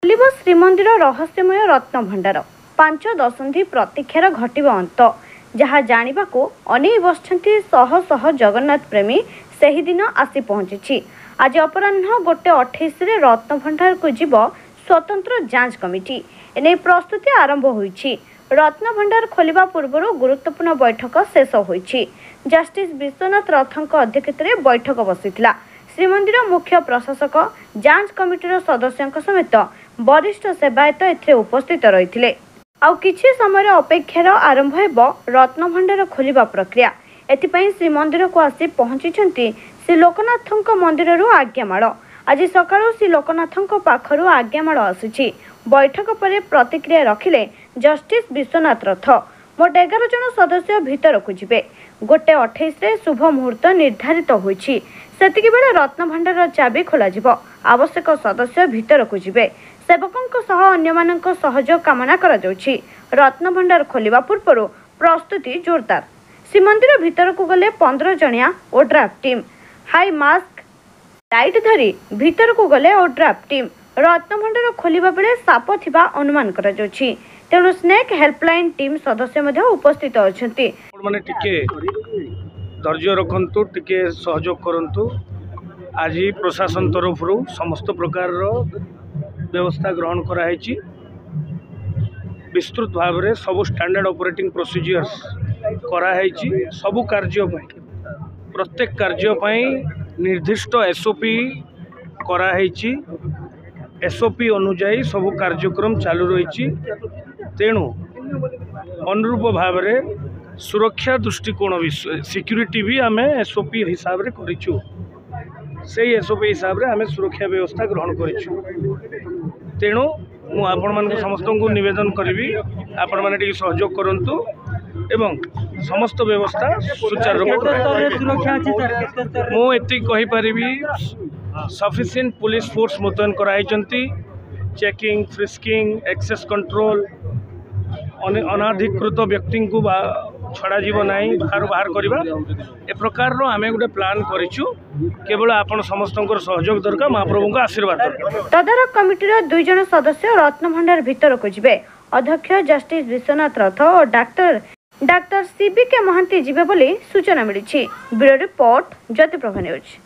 खोलिब श्रीमंदिर रहस्यमय रत्न भंडार 5 दशंधि प्रतीक्षार घटिब अंत जहाँ जाना को अनेई बसछंती शह शह जगन्नाथ प्रेमी सही दिन आसी पहुंची। आज अपराह्न 1:28 रत्न भंडार को जीव स्वतंत्र जांच कमिटी एने प्रस्तुति आरंभ होईछि। रत्न भंडार खोलिबा पूर्व गुरुत्वपूर्ण बैठक शेष होईछि। जस्टिस विश्वनाथ रथଙ୍କ अध्यक्षतार बैठक बसिथिला। श्रीमंदिर मुख्य प्रशासक जांच कमिटीर सदस्यों समेत वरिष्ठ सेवायत एथे उपस्थित रहिथिले। आउ किछि समय अपेक्षार आरंभ हेब रत्न भंडार खोलिबा प्रक्रिया। एथिपई श्रीमंदिर को आसी पहुंचिछंती श्री लोकनाथଙ୍କ मंदिररू आज्ञामाळ। आज सकाळू श्री लोकनाथଙ୍କ पाखरू आज्ञामाळ आसीछि। बैठक पर प्रतिक्रिया रखिले जस्टिस विश्वनाथ रथ। मोट 11 जन सदस्य भीतर को जिबे। 1:28 शुभ मुहूर्त निर्धारित होईछि। सेतिकी बेले रत्न भंडार चाबी खोला जिवो। आवश्यक सदस्य भीतर को जिबे। सेवकों सह अन्यमानक सहयोग कामना करा जाउछि। रत्न भंडार खोलिबा पूर्व प्रस्तुति जोरदार। श्रीमंदिर भीतर को गले 15 जणिया ODRAF team high mast light धरी भीतर को गले ओड्राफ टीम। रत्न भंडार खोलिबा बेले साप थिबा अनुमान करा जाउछि। तेणु स्नेक हेल्पलाइन टीम सदस्य मध्ये उपस्थित अछंती। माने टिके धैर्य रखंतु, टिके सहयोग करंतु। आज प्रशासन तरफ समस्त प्रकार व्यवस्था ग्रहण कराई। विस्तृत भाव में सब स्टैंडर्ड ऑपरेटिंग प्रोसीजर्स कराई। सबु कार्य प्रत्येक कार्य निर्दिष्ट एसओपी कराई। एसओपी अनुजाई सब कार्यक्रम चालू रही। तेणु अनुरूप भाव में सुरक्षा दृष्टिकोण सिक्यूरीटी भी आम एसओपी हिसाब से करूँ। से एसओपी हिसाब से आम सुरक्षा व्यवस्था ग्रहण करूँ। तेणु मुझे समस्त को निवेदन करी आपण मैंने सहयोग करंतु एवं समस्त व्यवस्था सुचारू रूप मुझे कहीपरि सफिशिएंट पुलिस फोर्स मुतयन कराई। चेकिंग, फ्रिस्किंग, एक्सेस कंट्रोल, अनाधिकृत व्यक्ति को छड़ा जीव नहीं बाहर करवा ए प्रकार आम गोटे प्लान करूँ। केवल आपण समस्त सहयोग दरकार, महाप्रभु को आशीर्वाद दरकार। तदारक कमिटीर 2 जन सदस्य रत्न भंडार भीतर को जिबे। अध्यक्ष जस्टिस विश्वनाथ रथ और डाक्टर सीबीके महांती जिबे बोली सूचना मिली। Bureau report Jyotiprabha news.